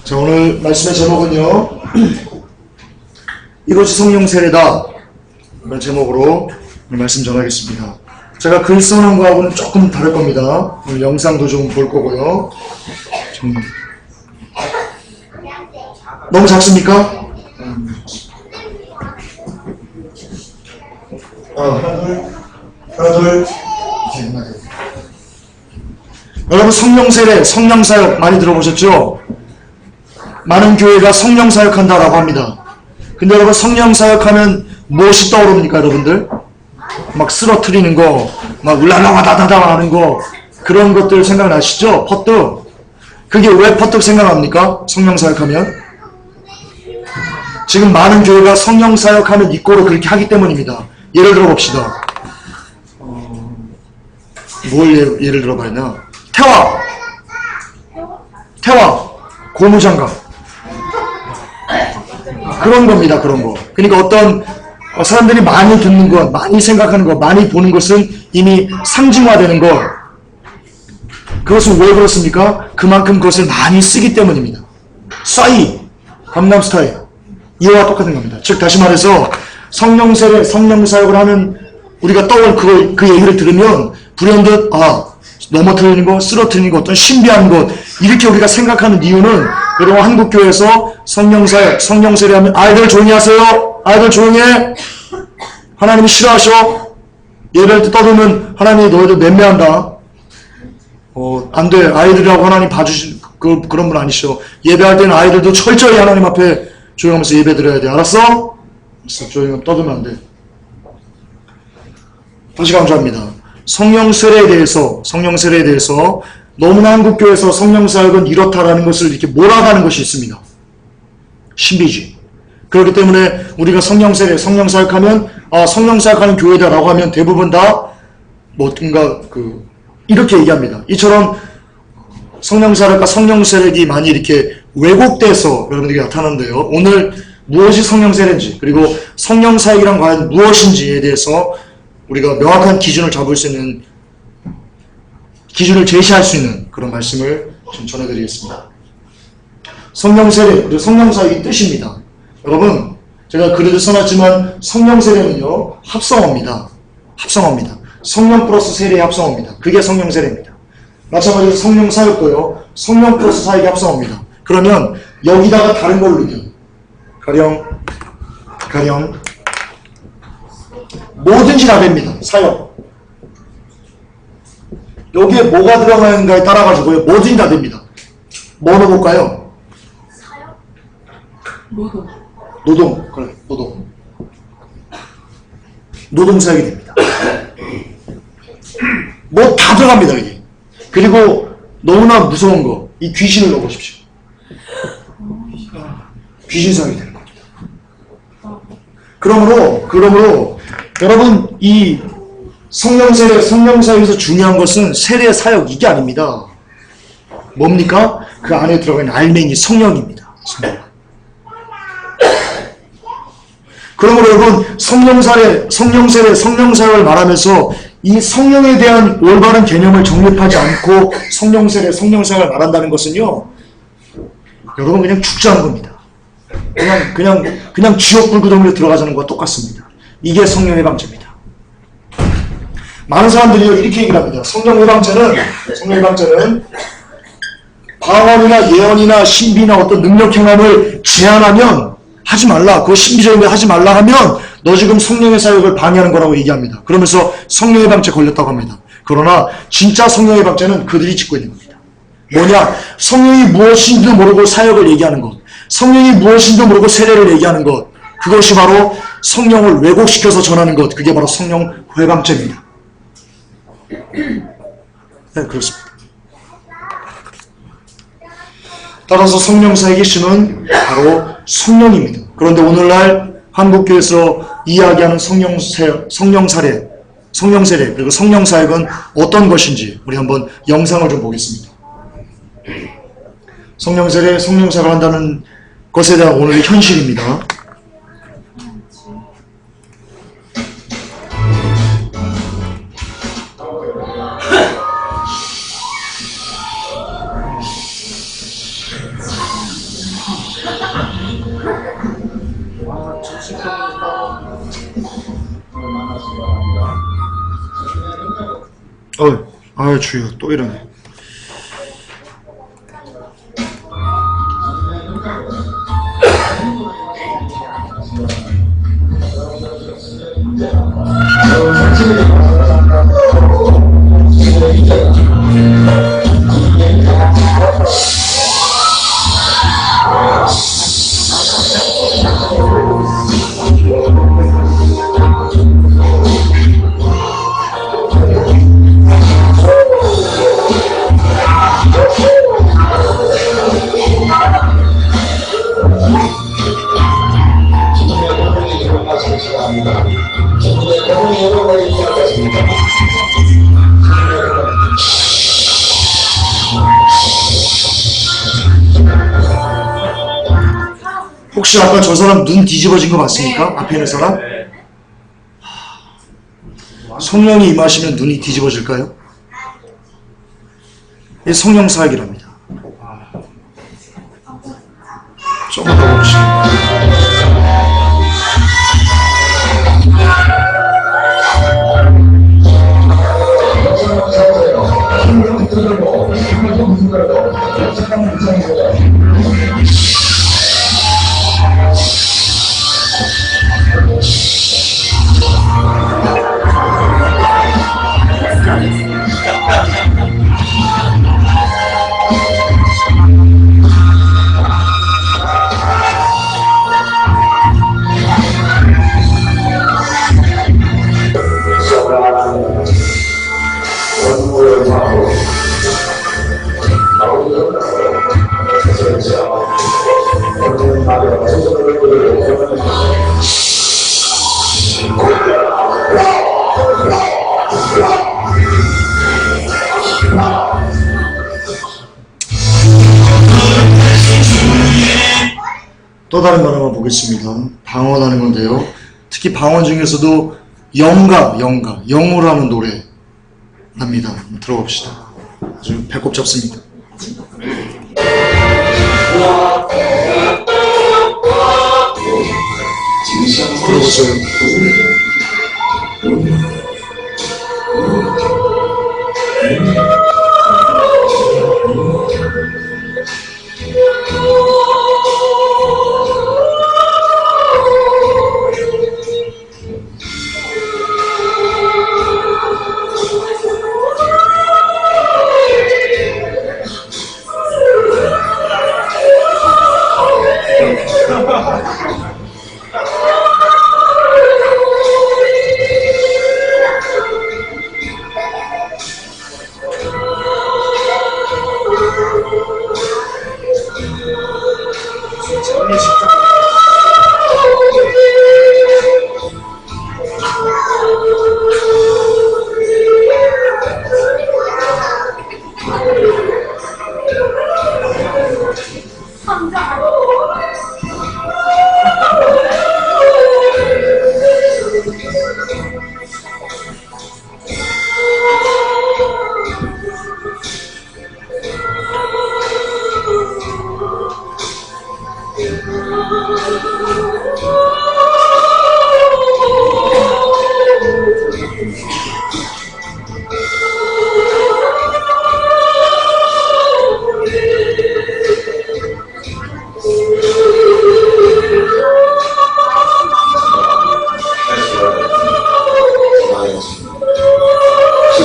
자, 오늘 말씀의 제목은요, 이것이 성령 세례다, 이런 제목으로 오늘 말씀 전하겠습니다. 제가 글 써놓은 거하고는 조금 다를 겁니다. 오늘 영상도 좀 볼 거고요. 너무 작습니까? 하나 둘. 여러분, 성령 세례, 성령 사역 많이 들어보셨죠? 많은 교회가 성령 사역한다라고 합니다. 근데 여러분, 성령 사역하면 무엇이 떠오릅니까, 여러분들? 막 쓰러트리는 거, 막 울랄라와다다다 하는 거, 그런 것들 생각나시죠? 퍼뜩. 그게 왜 퍼뜩 생각납니까? 성령 사역하면? 지금 많은 교회가 성령 사역하는 입고로 그렇게 하기 때문입니다. 예를 들어 봅시다. 뭘 예를 들어봐야 되나? 태화, 고무장갑. 그런 겁니다, 그런 거. 그러니까 어떤 사람들이 많이 듣는 것, 많이 생각하는 것, 많이 보는 것은 이미 상징화되는 것. 그것은 왜 그렇습니까? 그만큼 그것을 많이 쓰기 때문입니다. 싸이, 강남 스타일. 이와 똑같은 겁니다. 즉, 다시 말해서 성령 세례, 성령 사역을 하는 우리가 떠올 그 얘기를 들으면 불현듯 넘어뜨리는 것, 쓰러뜨리는 것, 어떤 신비한 것, 이렇게 우리가 생각하는 이유는 여러분, 한국교회에서 성령 사역, 성령 세례 하면 아이들 조용히 하세요. 아이들 조용히 해. 하나님이 싫어하셔. 예배할 때 떠들면 하나님이 너희들 맴매한다. 안 돼. 아이들이라고 하나님 봐주신 그런 분 아니시죠. 예배할 때는 아이들도 철저히 하나님 앞에 조용하면서 예배 드려야 돼. 알았어? 조용히 떠들면 안 돼. 다시 강조합니다. 성령 세례에 대해서 너무나 한국교회에서 성령 사역은 이렇다라는 것을 이렇게 몰아가는 것이 있습니다. 신비주의. 그렇기 때문에 우리가 성령 세례, 성령 사역하면 성령 사역하는 교회다라고 하면 대부분 다 뭔가 이렇게 얘기합니다. 이처럼 성령 사역과 성령 세례가 많이 이렇게 왜곡돼서 여러분들에게 나타나는데요. 오늘 무엇이 성령 세례인지, 그리고 성령 사역이란 과연 무엇인지에 대해서 우리가 명확한 기준을 잡을 수 있는, 기준을 제시할 수 있는 그런 말씀을 좀 전해드리겠습니다. 성령 세례, 그리고 성령 사역의 뜻입니다. 여러분, 제가 글에도 써놨지만 성령 세례는요, 합성어입니다. 성령 플러스 세례의 합성어입니다. 그게 성령 세례입니다. 마찬가지로 성령 사역도요, 성령 플러스 사역의 합성어입니다. 그러면 여기다가 다른 걸 넣으면 가령 뭐든지 다 됩니다. 사역. 여기에 뭐가 들어가는가에 따라가지고요, 뭐든지 다 됩니다. 뭐 넣어볼까요? 노동. 그래, 노동사역이 됩니다. 뭐 다 들어갑니다, 이게. 그리고 너무나 무서운 거, 이 귀신을 넣어보십시오. 귀신 사역이 되는 겁니다. 그러므로 여러분, 이 성령 세례, 성령 사역에서 중요한 것은 세례 사역 이게 아닙니다. 뭡니까? 그 안에 들어가 있는 알맹이 성령입니다. 성령. 그러므로 여러분, 성령 세례, 성령 사역을 말하면서 이 성령에 대한 올바른 개념을 정립하지 않고 성령 세례, 성령 사역을 말한다는 것은요, 여러분 그냥 죽자는 겁니다. 그냥 지옥 불구덩이로 들어가자는 것과 똑같습니다. 이게 성령 해방죄입니다. 많은 사람들이 이렇게 얘기를 합니다. 성령 해방죄는 방언이나 예언이나 신비나 어떤 능력 행함을 제한하면 하지 말라. 그거 신비적인 거 하지 말라 하면 너 지금 성령의 사역을 방해하는 거라고 얘기합니다. 그러면서 성령 해방죄 걸렸다고 합니다. 그러나 진짜 성령 해방죄는 그들이 짓고 있는 겁니다. 뭐냐? 성령이 무엇인지도 모르고 사역을 얘기하는 것, 성령이 무엇인지도 모르고 세례를 얘기하는 것, 그것이 바로 성령을 왜곡시켜서 전하는 것, 그게 바로 성령 해방죄입니다. 네, 그렇습니다. 따라서 성령 사역의 신은 바로 성령입니다. 그런데 오늘날 한국교회에서 이야기하는 성령 세례, 그리고 성령 사역은 어떤 것인지 우리 한번 영상을 좀 보겠습니다. 성령 세례, 성령 사역을 한다는 것에 대한 오늘의 현실입니다. 주여, 또 이러네. 혹시 아까 저 사람 눈 뒤집어진 거 맞습니까? 앞에 있는 사람? 성령이 임하시면 눈이 뒤집어질까요? 이게 성령 사역이랍니다. 조금 더 봅시다. 또 다른 말 한번 보겠습니다. 방언하는 건데요. 특히 방언 중에서도 영으로 하는 노래 납니다. 들어봅시다. 아주 배꼽 잡습니다. 들어보세요.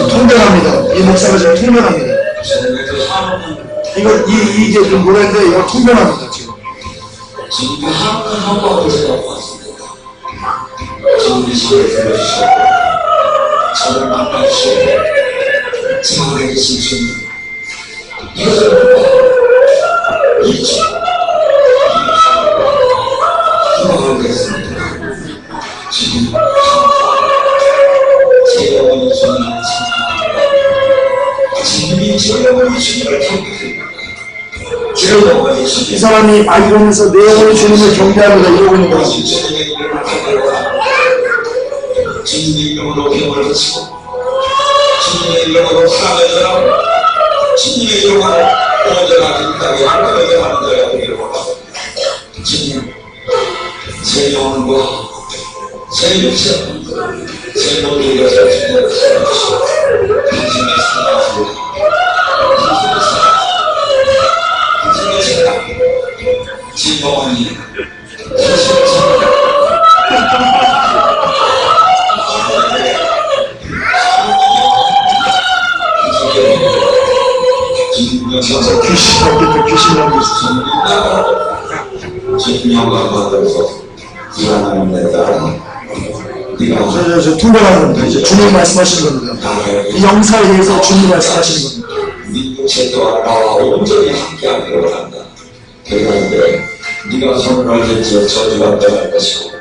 통변합니다. 이 목사가 지금 통변합니다. 이게 좀 노래인데 이거 통변합니다 지금. 저를 만나주시고 생활해 주신 주님 기도하겠습니다. 주님 제 영혼이 주님을 주님이 제 영혼이 주님을 경배합니다. 이 사람이 이러면서 내 영혼이 주님을 경배합니다 이러고 있는 거지. 주님의 이름으로 병을 고치고 주님의 이름으로 사랑을 전하고 주님의 이름으로 온전하게 이 땅에 하나님의 하는 자가 되기를 원합니다. 주님 제 영혼과 제 육체 제 모든 것을 주님을 사랑하시고 당신의 진짜 귀신 같겠다. 귀신 나고 있어. 저 통변하는 겁니다. 이제 주님 말씀하시는 겁니다. 이 영사에 대해서 주님 말씀하시는 겁니다. 네 육체도 나와 온전히 함께하기로 한다. 그런데 네가 손을 얹은지 저주가 떠날 것이고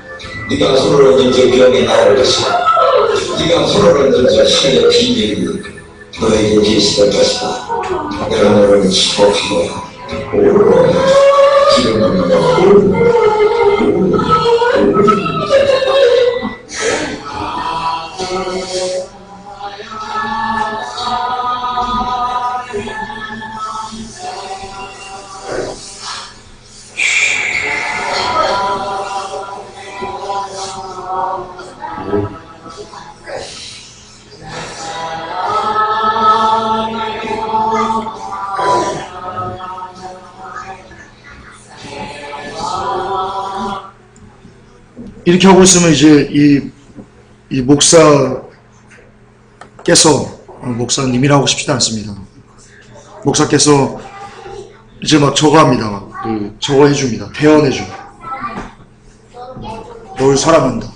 네가 손을 얹은지 병이 나올 것이고 네가 손을 얹은지 신의 비밀이 너에게 계시될 것이다. 내가 너를 축복하고 기름을 이렇게 하고 있으면 이제 이 목사께서 목사님이라고 하고 싶지도 않습니다. 목사께서 이제 막 저거 합니다. 막 저거 해줍니다. 대언해줍니다. 널 사랑한다.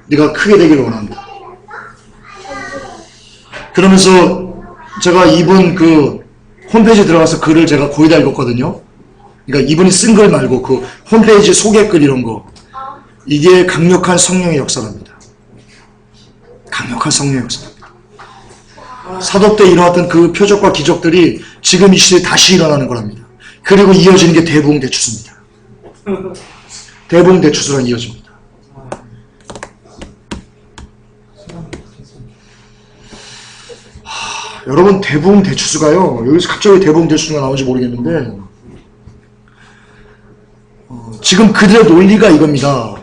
네가 크게 되길 원한다. 그러면서 제가 이분 그 홈페이지에 들어가서 글을 제가 거의 다 읽었거든요. 그러니까 이분이 쓴 글 말고 그 홈페이지 소개글 이런 거. 이게 강력한 성령의 역사랍니다. 강력한 성령의 역사랍니다. 사도 때 일어났던 그 표적과 기적들이 지금 이 시대에 다시 일어나는 거랍니다. 그리고 이어지는 게 대부흥대추수입니다. 대부흥대추수랑 이어집니다. 여러분 대부흥대추수가요. 여기서 갑자기 대부흥대추수가 나오는지 모르겠는데 지금 그들의 논리가 이겁니다.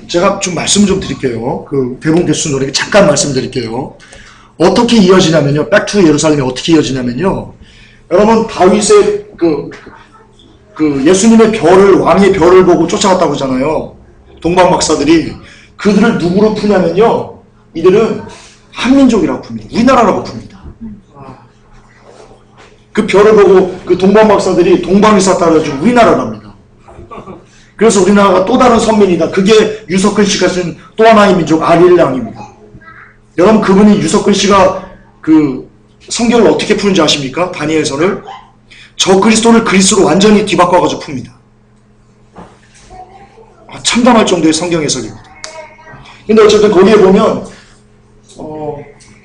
제가 좀 말씀 좀 드릴게요. 그 대부흥대추수 논리 잠깐 말씀드릴게요. 어떻게 이어지냐면요. 백투 예루살렘이 어떻게 이어지냐면요. 여러분 다윗의 그 예수님의 별을 왕의 별을 보고 쫓아갔다고 하잖아요. 동방 박사들이 그들을 누구로 푸냐면요. 이들은 한민족이라고 풉니다. 우리나라라고 풉니다. 그 별을 보고 그 동방 박사들이 동방이 쌌다고 해가지고 우리나라랍니다. 그래서 우리나라가 또 다른 선민이다. 그게 유석근 씨가 쓴 또 하나의 민족 아릴랑입니다. 여러분 그분이 유석근 씨가 그 성경을 어떻게 푸는지 아십니까? 다니엘서를 저 그리스도를 그리스도로 완전히 뒤바꿔가지고 풉니다. 참담할 정도의 성경 해석입니다. 근데 어쨌든 거기에 보면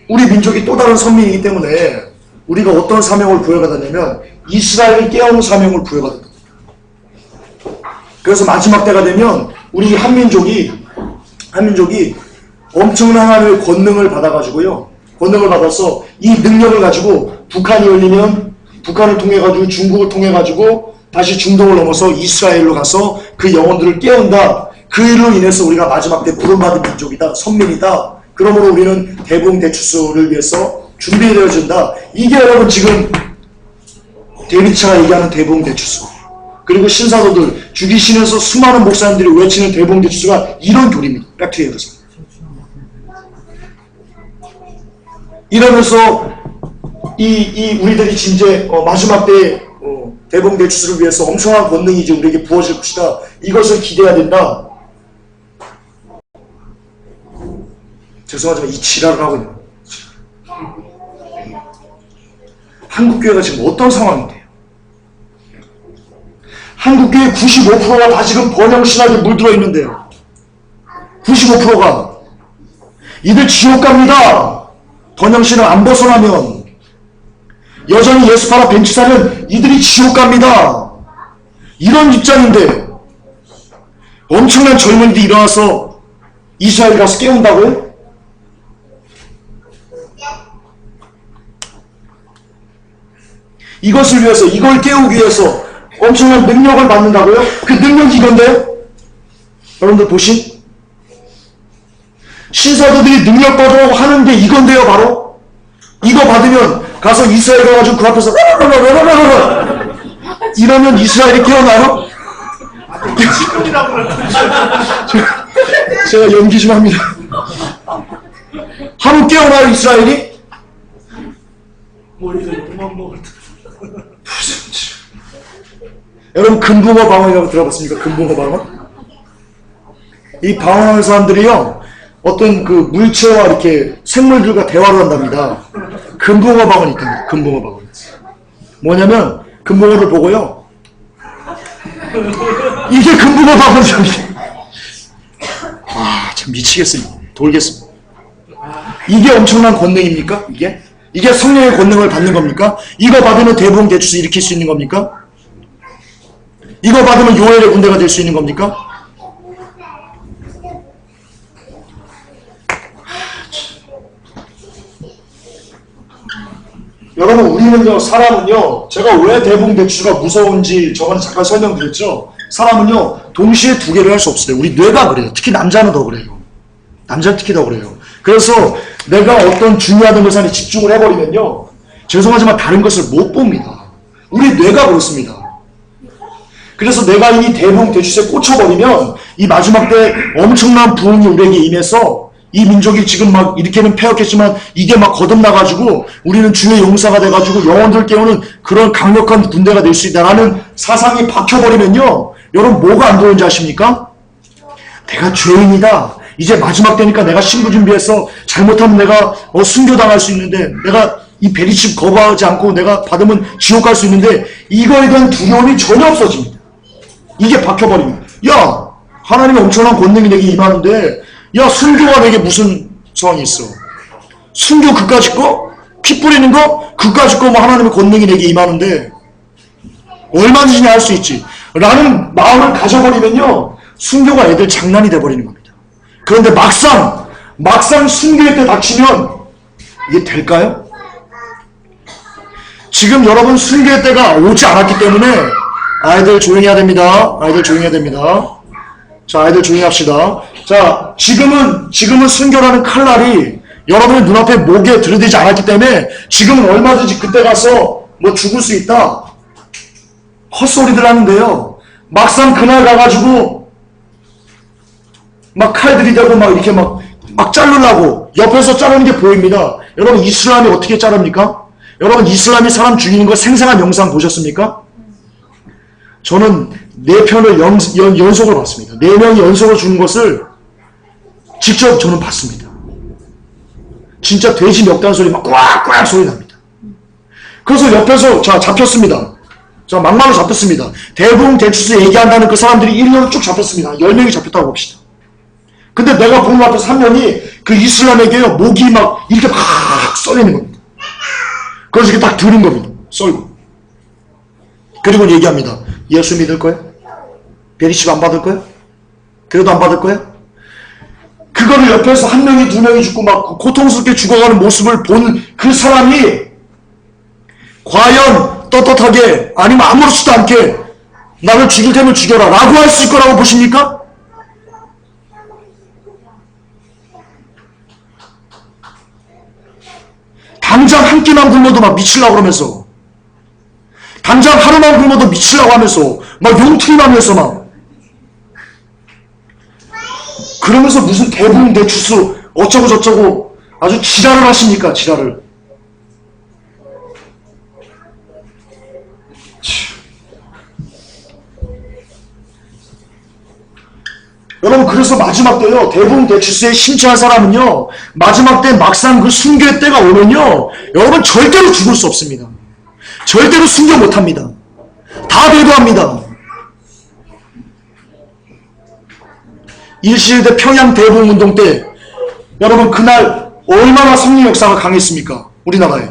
우리 민족이 또 다른 선민이기 때문에 우리가 어떤 사명을 부여받았냐면 이스라엘을 깨우는 사명을 부여받았다. 그래서 마지막 때가 되면 우리 한민족이 엄청난 하나님의 권능을 받아가지고요. 권능을 받아서 이 능력을 가지고 북한이 열리면 북한을 통해 가지고 중국을 통해 가지고 다시 중동을 넘어서 이스라엘로 가서 그 영혼들을 깨운다. 그 일로 인해서 우리가 마지막 때 부름받은 민족이다. 선민이다. 그러므로 우리는 대부흥대추수를 위해서 준비되어진다. 이게 여러분 지금 데이비드차가 얘기하는 대부흥대추수. 그리고 신사도들 죽이시면서 수많은 목사님들이 외치는 대부흥대추수가 이런 교리입니다. 백투 예루살렘. 이러면서 이 우리들이 진짜 마지막 때 대부흥대추수를 위해서 엄청난 권능이 이제 우리에게 부어질 것이다. 이것을 기대해야 된다. 죄송하지만 이 지랄을 하고 있는 거예요. 한국교회가 지금 어떤 상황인데요? 한국교회 95%가 다 지금 번영신학에 물들어 있는데요. 95%가 이들 지옥 갑니다. 번영신학 안 벗어나면 여전히 예수파라 벤치사는 이들이 지옥 갑니다. 이런 입장인데 엄청난 젊은이들이 일어나서 이스라엘 가서 깨운다고요? 이것을 위해서, 이걸 깨우기 위해서 엄청난 능력을 받는다고요? 그 능력이 이건데요? 여러분들 보신? 신사도들이 능력 받으라고 하는 게 이건데요, 바로? 이거 받으면 가서 이스라엘 가가지고 그 앞에서 이러면 이스라엘이 깨어나요? 제가 연기 좀 합니다. 하면 깨어나요, 이스라엘이? 머리를 그만 먹을 때. 여러분 금붕어 방언이라고 들어봤습니까? 금붕어 방언? 이 방언하는 사람들이요 어떤 그 물체와 이렇게 생물들과 대화를 한답니다. 금붕어 방언이 있답니다. 금붕어 방언. 뭐냐면 금붕어를 보고요. 이게 금붕어 방언이죠. 참 미치겠습니다. 돌겠습니다. 이게 엄청난 권능입니까? 이게 성령의 권능을 받는 겁니까? 이거 받으면 대부흥 대추수 일으킬 수 있는 겁니까? 이거 받으면 요엘의 군대가 될 수 있는 겁니까? 여러분 우리는요 사람은요 제가 왜 대부흥 대추수가 무서운지 저번에 잠깐 설명드렸죠. 사람은요 동시에 두 개를 할 수 없어요. 우리 뇌가 그래요. 특히 남자는 더 그래요. 남자는 특히 더 그래요. 그래서 내가 어떤 중요한 것에 집중을 해버리면요 죄송하지만 다른 것을 못 봅니다. 우리 뇌가 그렇습니다. 그래서 내가 이 대부흥 대추수에 꽂혀버리면 이 마지막 때 엄청난 부흥이 우리에게 임해서 이 민족이 지금 막 이렇게는 패역했지만 이게 막 거듭나가지고 우리는 주의 용사가 돼가지고 영혼들 깨우는 그런 강력한 군대가 될 수 있다라는 사상이 박혀버리면요 여러분 뭐가 안 보이는지 아십니까? 내가 죄인이다. 이제 마지막 때니까 내가 신부 준비해서 잘못하면 내가 순교당할 수 있는데 내가 이 베리칩 거부하지 않고 내가 받으면 지옥 갈 수 있는데 이거에 대한 두려움이 전혀 없어집니다. 이게 박혀버립니다. 야 하나님의 엄청난 권능이 내게 임하는데 야 순교가 내게 무슨 상황이 있어. 순교 그까짓 거? 피 뿌리는 거? 그까짓 거 뭐 하나님의 권능이 내게 임하는데 얼마든지 할 수 있지 라는 마음을 가져버리면요 순교가 애들 장난이 돼버리는 겁니다. 그런데 막상 순교의 때 닥치면 이게 될까요? 지금 여러분 순교의 때가 오지 않았기 때문에 아이들 조용히 해야 됩니다. 아이들 조용히 해야 됩니다. 자, 아이들 조용히 합시다. 자, 지금은 순교라는 칼날이 여러분의 눈앞에 목에 들이대지 않았기 때문에 지금은 얼마든지 그때 가서 뭐 죽을 수 있다. 헛소리들 하는데요. 막상 그날 가가지고 막 칼 들이대고 막 이렇게 막 자르려고 옆에서 자르는 게 보입니다. 여러분 이슬람이 어떻게 자릅니까? 여러분 이슬람이 사람 죽이는 거 생생한 영상 보셨습니까? 저는 4편을 연속으로 봤습니다. 4명이 연속으로 죽는 것을 직접 저는 봤습니다. 진짜 돼지 멱단 소리 막 꽉꽉 소리 납니다. 그래서 옆에서 자 잡혔습니다. 자 막말로 잡혔습니다. 대부흥 대추수 얘기한다는 그 사람들이 1년을 쭉 잡혔습니다. 10명이 잡혔다고 봅시다. 근데 내가 보는 앞에서 한 명이 그 이슬람에게요 목이 막 이렇게 막 썰리는 겁니다. 그래서 이렇게 딱 드는 겁니다. 썰고. 그리고 얘기합니다. 예수 믿을 거야? 베리칩 안 받을 거야? 그래도 안 받을 거야? 그거를 옆에서 한 명이 두 명이 죽고 막 고통스럽게 죽어가는 모습을 본 그 사람이 과연 떳떳하게 아니면 아무렇지도 않게 나를 죽일 테면 죽여라 라고 할 수 있을 거라고 보십니까? 당장 한 끼만 굶어도 막 미치려고 그러면서 당장 하루만 굶어도 미치려고 하면서 막 용투임하면서 막 그러면서 무슨 대부흥 대추수 어쩌고 저쩌고 아주 지랄을 하십니까? 지랄을. 여러분 그래서 마지막 때요 대부흥 대추수에 심취한 사람은요 마지막 때 막상 그 순교의 때가 오면요 여러분 절대로 죽을 수 없습니다. 절대로 순교 못합니다. 다 배도합니다. 일시일대 평양 대부흥운동 때 여러분 그날 얼마나 성령 역사가 강했습니까? 우리나라에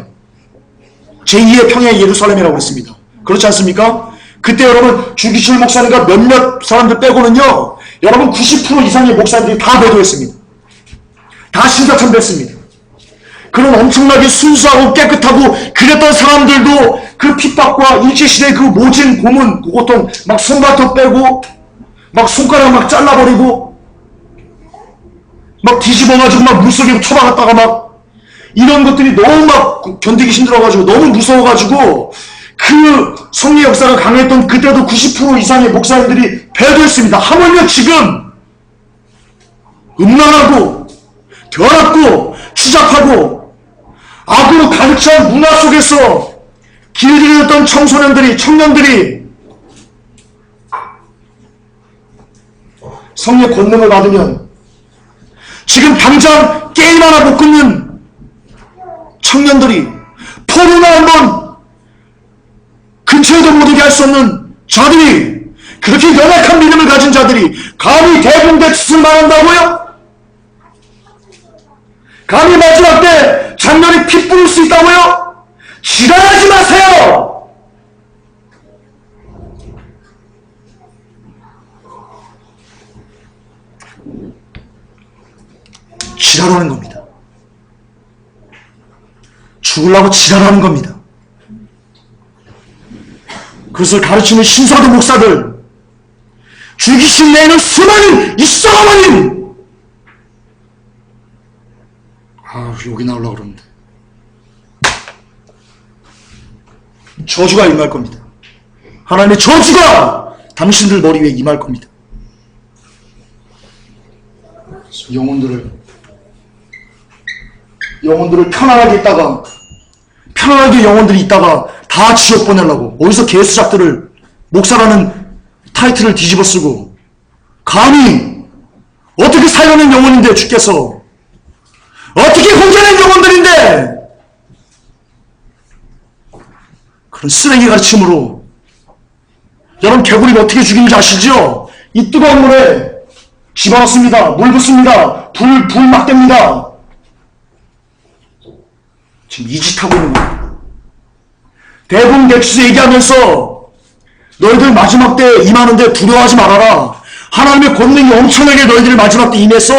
제2의 평양 예루살렘이라고 했습니다. 그렇지 않습니까? 그때 여러분 주기철 목사님과 몇몇 사람들 빼고는요 여러분 90% 이상의 목사님들이 다 배도했습니다. 다 신사 참배했습니다. 그런 엄청나게 순수하고 깨끗하고 그랬던 사람들도 그 핍박과 일제시대의 그 모진 고문 고통 막 손발톱 빼고 막 손가락 막 잘라버리고 막 뒤집어가지고 막 물속에 쳐박았다가 막 이런 것들이 너무 막 견디기 힘들어가지고 너무 무서워가지고 그 성리 역사가 강했던 그때도 90% 이상의 목사님들이 배도했습니다. 하물며 지금 음란하고 더럽고 추잡하고 악으로 가득 찬 문화 속에서 길들였던 청소년들이, 청년들이 성령의 권능을 받으면 지금 당장 게임 하나 못 끊는 청년들이, 포로나 한번 근처에도 못 오게 할 수 없는 자들이, 그렇게 연약한 믿음을 가진 자들이 감히 대bun대짓을 말한다고요? 감히 마지막 때 장렬히 피 뿌릴 수 있다고요? 지랄하지 마세요! 지랄하는 겁니다. 죽으려고 지랄하는 겁니다. 그것을 가르치는 신사도 목사들, 죽이신 내에는 수많은 이쌍어머님! 욕이 나오려고 그러는데. 저주가 임할 겁니다. 하나님의 저주가 당신들 머리 위에 임할 겁니다. 영혼들을 편안하게 있다가, 편안하게 영혼들이 있다가 다 지옥 보내려고 어디서 개수작들을, 목사라는 타이틀을 뒤집어 쓰고, 감히 어떻게 살려낸 영혼인데 주께서, 어떻게 구제된 영혼들인데 그런 쓰레기 가르침으로. 여러분, 개구리를 어떻게 죽이는지 아시죠? 이 뜨거운 물에 집어넣습니다. 물 붓습니다. 불 막 댑니다. 지금 이 짓 하고 있는 거예요. 대bun대짓을 얘기하면서 너희들 마지막 때 임하는데 두려워하지 말아라. 하나님의 권능이 엄청나게 너희들 마지막 때 임해서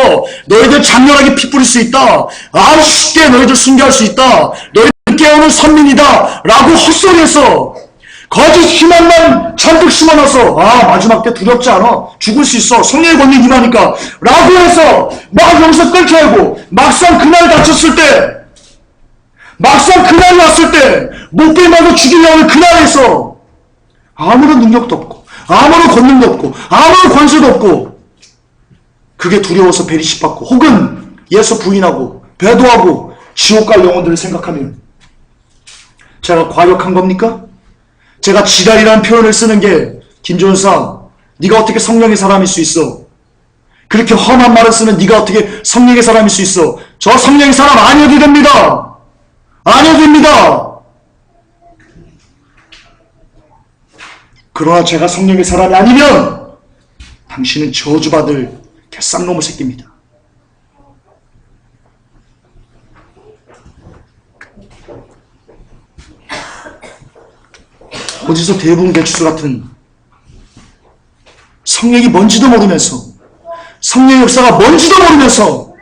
너희들 장렬하게 피 뿌릴 수 있다. 아주 쉽게 너희들 순교할 수 있다. 너희들 깨우는 선민이다. 라고 헛소리해서 거짓 희망만 잔뜩 심어놔서 마지막 때 두렵지 않아. 죽을 수 있어. 성령의 권능이 임하니까. 라고 해서 막 여기서 끌켜내고 막상 그날 다쳤을 때, 막상 그날이 왔을 때 목베마도 죽이려는 그날에서 아무런 능력도 없고 아무런 권능도 없고 아무런 권세도 없고, 그게 두려워서 베리시 받고 혹은 예수 부인하고 배도하고 지옥 갈 영혼들을 생각하면 제가 과격한 겁니까? 제가 지랄이라는 표현을 쓰는 게, 김종사 네가 어떻게 성령의 사람일 수 있어? 그렇게 험한 말을 쓰는 네가 어떻게 성령의 사람일 수 있어? 저 성령의 사람 아니어도 됩니다. 아니어도 됩니다. 그러나 제가 성령의 사람이 아니면 당신은 저주받을 개쌍놈의 새끼입니다. 어디서 대bun대짓 같은, 성령이 뭔지도 모르면서, 성령의 역사가 뭔지도 모르면서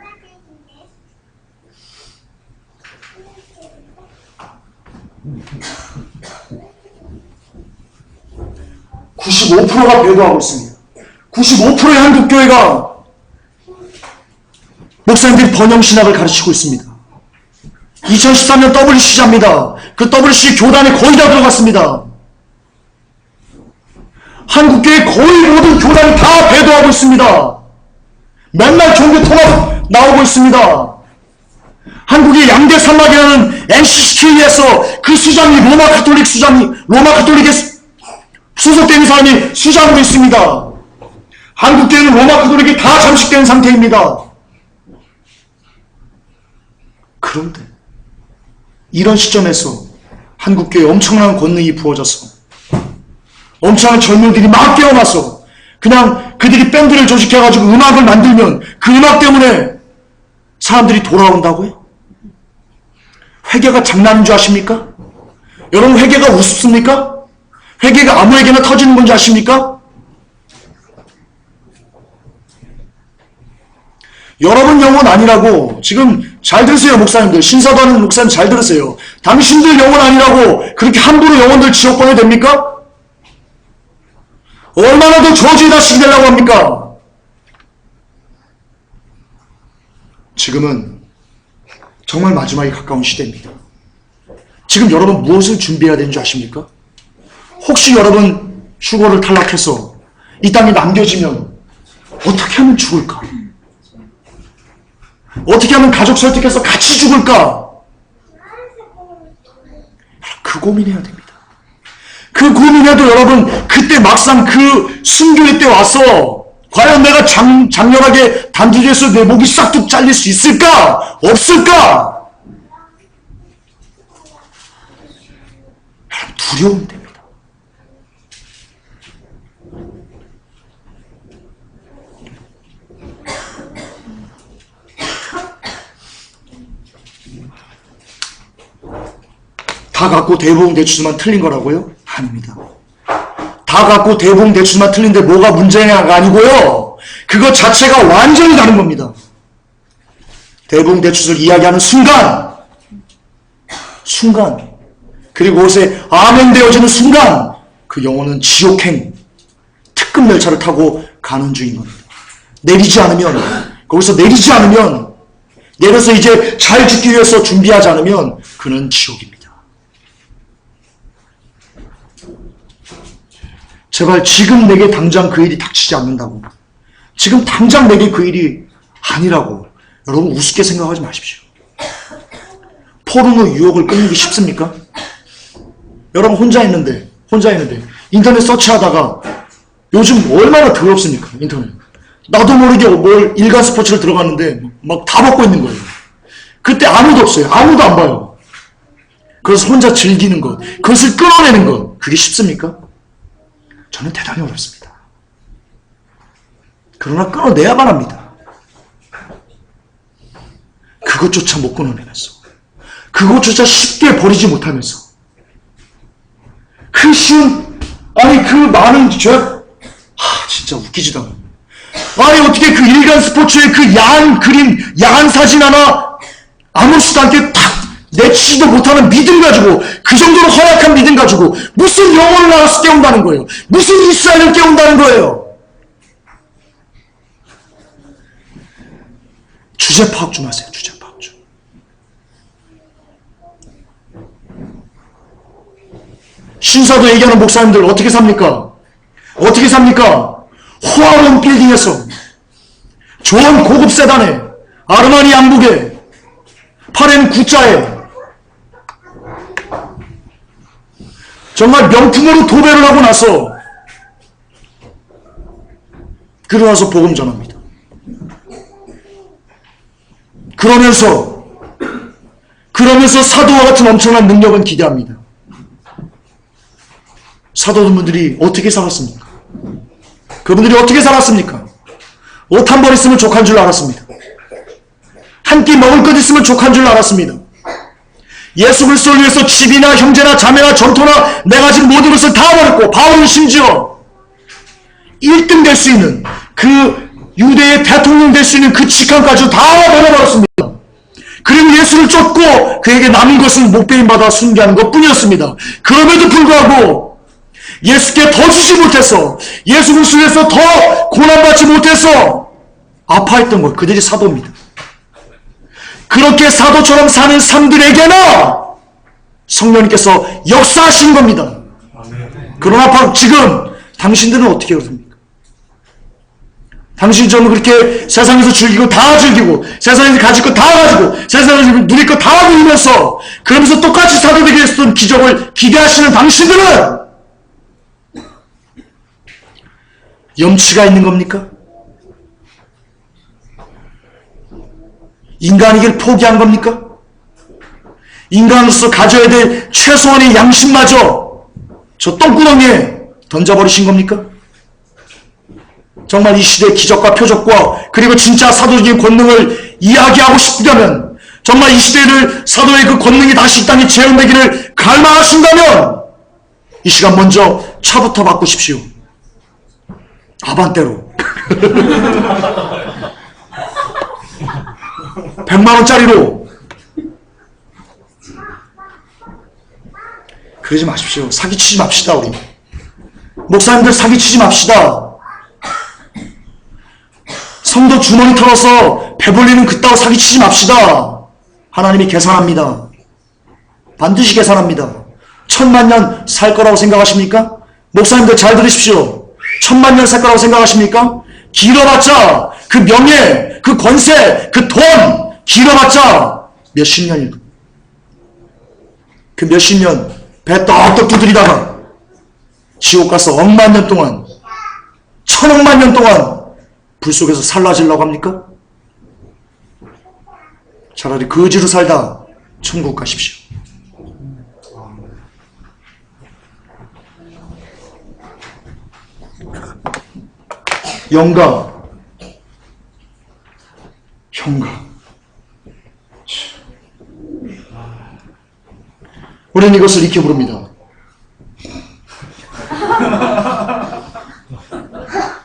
95%가 배도하고 있습니다. 95%의 한국교회가 목사님들이 번영신학을 가르치고 있습니다. 2013년 WC자입니다. 그 WC 교단에 거의 다 들어갔습니다. 한국교회 거의 모든 교단이 다 배도하고 있습니다. 맨날 종교 통합 나오고 있습니다. 한국의 양대 산막이라는 NCCK에서 그 수장이 로마 카톨릭에 소속된 사람이 수장으로 있습니다. 한국교회는 로마 카톨릭이 다 잠식된 상태입니다. 그런데 이런 시점에서 한국교회에 엄청난 권능이 부어져서 엄청난 젊은이들이 막 깨어나서 그냥 그들이 밴드를 조직해가지고 음악을 만들면 그 음악 때문에 사람들이 돌아온다고요? 회개가 장난인 줄 아십니까? 여러분, 회개가 우습습니까? 회개가 아무에게나 터지는 건지 아십니까? 여러분 영혼 아니라고, 지금 잘 들으세요, 목사님들. 신사도 하는 목사님 잘 들으세요. 당신들 영혼 아니라고 그렇게 함부로 영혼들 지옥 보내야 됩니까? 얼마나 더 저주의 자식이 되려고 합니까? 지금은 정말 마지막에 가까운 시대입니다. 지금 여러분 무엇을 준비해야 되는지 아십니까? 혹시 여러분 휴거를 탈락해서 이 땅에 남겨지면 어떻게 하면 죽을까? 어떻게 하면 가족 설득해서 같이 죽을까? 그 고민해야 됩니다. 그 고민해도 여러분 그때 막상 그 순교회 때 와서 과연 내가 장렬하게 단두대에서 내 목이 싹둑 잘릴 수 있을까? 없을까? 두려움이 됩니다. 다 갖고 대부흥대추수만 틀린 거라고요? 아닙니다. 다 갖고 대부흥대추수만 틀린데 뭐가 문제냐가 아니고요. 그것 자체가 완전히 다른 겁니다. 대부흥대추수를 이야기하는 순간 그리고 그것에 아멘 되어지는 순간 그 영혼은 지옥행 특급 열차를 타고 가는 중인 겁니다. 거기서 내리지 않으면 내려서 이제 잘 죽기 위해서 준비하지 않으면 그는 지옥입니다. 제발 지금 내게 당장 그 일이 닥치지 않는다고, 지금 당장 내게 그 일이 아니라고 여러분 우습게 생각하지 마십시오. 포르노 유혹을 끊기 쉽습니까? 여러분 혼자 있는데 인터넷 서치하다가 요즘 얼마나 더럽습니까? 인터넷. 나도 모르게 뭘 일간 스포츠를 들어갔는데 막 다 벗고 있는 거예요. 그때 아무도 없어요. 아무도 안 봐요. 그래서 혼자 즐기는 것, 그것을 끌어내는 것, 그게 쉽습니까? 저는 대단히 어렵습니다. 그러나 끌어내야만 합니다. 그것조차 못 끊어내면서, 그것조차 쉽게 버리지 못하면서, 그 쉬운, 그 많은 진짜 웃기지도 않아요. 어떻게 그 일간 스포츠의 그 야한 그림, 야한 사진 하나 아무렇지도 않게 탁 내치지도 못하는 믿음 가지고, 그 정도로 허약한 믿음 가지고 무슨 영혼을 나와서 깨운다는 거예요. 무슨 이스라엘을 깨운다는 거예요. 주제 파악 좀 하세요. 주제 파악 좀. 신사도 얘기하는 목사님들 어떻게 삽니까? 호화로운 빌딩에서, 좋은 고급 세단에, 아르마니 양복에, 팔엔 구자에, 정말 명품으로 도배를 하고 나서 그러나서 복음 전합니다. 그러면서 사도와 같은 엄청난 능력은 기대합니다. 사도분들이 어떻게 살았습니까? 그분들이 어떻게 살았습니까? 옷 한 벌 있으면 족한 줄 알았습니다. 한 끼 먹을 것 있으면 족한 줄 알았습니다. 예수 그리스도를 위해서 집이나 형제나 자매나 전토나 내가 가진 모든 것을 다 버렸고, 바울은 심지어 1등 될 수 있는, 그 유대의 대통령 될 수 있는 그 직함까지 다 버려버렸습니다. 그리고 예수를 쫓고 그에게 남은 것은 목배임받아 순교하는 것뿐이었습니다. 그럼에도 불구하고 예수께 더 주지 못해서, 예수 그리스도를 위해서 더 고난받지 못해서 아파했던 것, 그들이 사도입니다. 그렇게 사도처럼 사는 사람들에게나 성령님께서 역사하신 겁니다. 그러나 지금 당신들은 어떻게 그럽니까? 당신처럼 그렇게 세상에서 즐기고 다 즐기고, 세상에서 가질 거 다 가지고, 세상에서 누릴 거 다 누리면서, 그러면서 똑같이 사도되게 했던 기적을 기대하시는 당신들은 염치가 있는 겁니까? 인간이길 포기한 겁니까? 인간으로서 가져야 될 최소한의 양심마저 저 똥구덩이에 던져버리신 겁니까? 정말 이 시대의 기적과 표적과 그리고 진짜 사도적인 권능을 이야기하고 싶다면, 정말 이 시대를 사도의 그 권능이 다시 이 땅에 재현되기를 갈망하신다면 이 시간 먼저 차부터 바꾸십시오. 아반떼로 100만원짜리로. 그러지 마십시오. 사기치지 맙시다. 우리 목사님들 사기치지 맙시다. 성도 주머니 털어서 배불리는 그따위 사기치지 맙시다. 하나님이 계산합니다. 반드시 계산합니다. 1000만년 살 거라고 생각하십니까? 목사님들 잘 들으십시오. 1000만년 살 거라고 생각하십니까? 길어봤자 그 명예, 그 권세, 그 돈 길어봤자 몇십 년일, 그 몇십 년 배 떡떡 두드리다가 지옥 가서 억만 년 동안, 천억만 년 동안 불 속에서 살라지려고 합니까? 차라리 거지로 살다 천국 가십시오. 영감, 형감. 우리는 이것을 이렇게 부릅니다.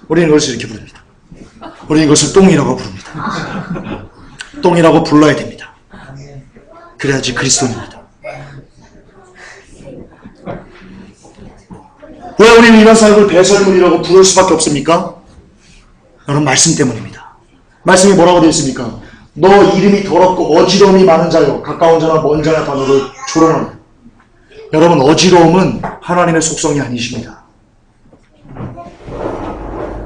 우리는 이것을 이렇게 부릅니다. 우리는 이것을 똥이라고 부릅니다. 똥이라고 불러야 됩니다. 그래야지 그리스도입니다. 왜 우리는 이런 사역을 배설물이라고 부를 수밖에 없습니까? 여러분, 말씀 때문입니다. 말씀이 뭐라고 되어 있습니까? 너 이름이 더럽고 어지러움이 많은 자여 가까운 자나 먼 자나 다 너를 조롱하라. 여러분, 어지러움은 하나님의 속성이 아니십니다.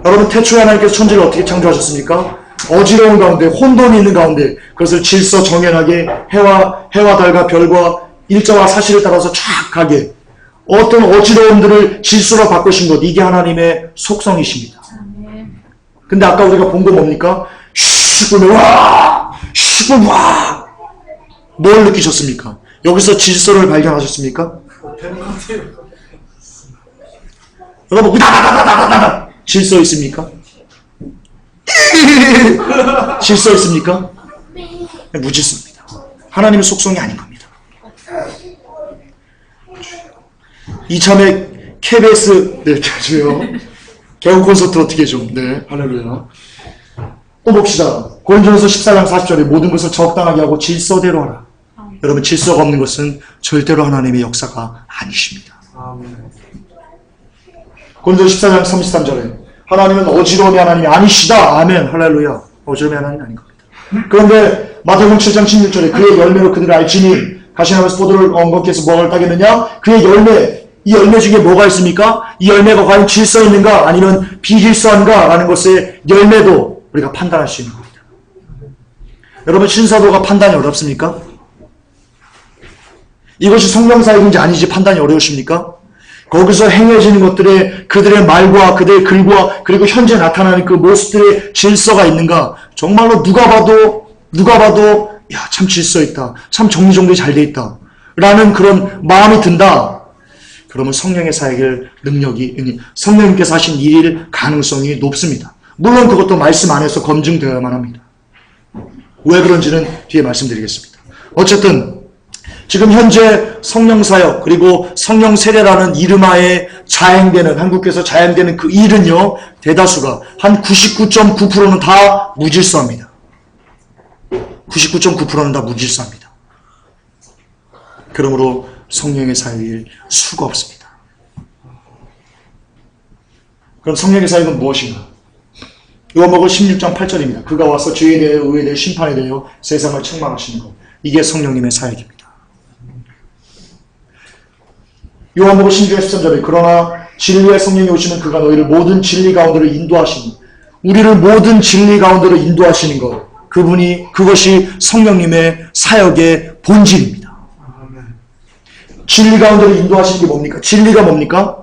여러분, 태초에 하나님께서 천지를 어떻게 창조하셨습니까? 어지러운 가운데, 혼돈이 있는 가운데 그것을 질서 정연하게 해와 달과 별과 일자와 사실에 따라서 쫙 가게 어떤 어지러움들을 질서로 바꾸신 것, 이게 하나님의 속성이십니다. 근데 아까 우리가 본 거 뭡니까? 슈그면 와! 슈그면 와! 뭘 느끼셨습니까? 여기서 질서를 발견하셨습니까? 여러분, 으다다다다다다 질서 있습니까? 질서 있습니까? 무질서입니다. 하나님의 속성이 아닌 겁니다. 이참에 KBS, 네, 저요. 개국 콘서트 어떻게 좀, 네, 할렐루야. 또 봅시다. 고린도전서 14장 40절에 모든 것을 적당하게 하고 질서대로 하라. 여러분, 질서가 없는 것은 절대로 하나님의 역사가 아니십니다. 고린도전서 14장 33절에 하나님은 어지러움이 하나님이 아니시다. 아멘. 할렐루야. 어지러움이 하나님이 아닌 겁니다. 그런데 마태복음 7장 16절에 그의 열매로 그들을 알지니 가시나무에서 포도를 엉겁게 해서 무화과를 따겠느냐? 그의 열매, 이 열매 중에 뭐가 있습니까? 이 열매가 과연 질서 있는가 아니면 비질서한가 라는 것의 열매도 우리가 판단할 수 있는 겁니다. 여러분, 신사도가 판단이 어렵습니까? 이것이 성령사역인지 아닌지 판단이 어려우십니까? 거기서 행해지는 것들에 그들의 말과 그들의 글과 그리고 현재 나타나는 그 모습들의 질서가 있는가? 정말로 누가 봐도 야, 참 질서 있다. 참 정리정돈이 잘 돼 있다. 라는 그런 마음이 든다. 그러면 성령의 사역의 능력이, 성령님께서 하신 일일 가능성이 높습니다. 물론 그것도 말씀 안에서 검증되어야만 합니다. 왜 그런지는 뒤에 말씀드리겠습니다. 어쨌든 지금 현재 성령사역 그리고 성령세례라는 이름하에 자행되는, 한국에서 자행되는 그 일은요, 대다수가 한 99.9%는 다 무질서합니다. 99.9%는 다 무질서합니다. 그러므로 성령의 사역일 수가 없습니다. 그럼 성령의 사역은 무엇인가? 요한복음 16장 8절입니다. 그가 와서 죄에 대하여 의에 대하여 심판에 대하여 세상을 책망하시는 것. 이게 성령님의 사역입니다. 요한복음 16장 13절에 그러나 진리의 성령이 오시면 그가 너희를 모든 진리 가운데로 인도하시니, 우리를 모든 진리 가운데로 인도하시는 것, 그것이 성령님의 사역의 본질입니다. 진리 가운데로 인도하시는 게 뭡니까? 진리가 뭡니까?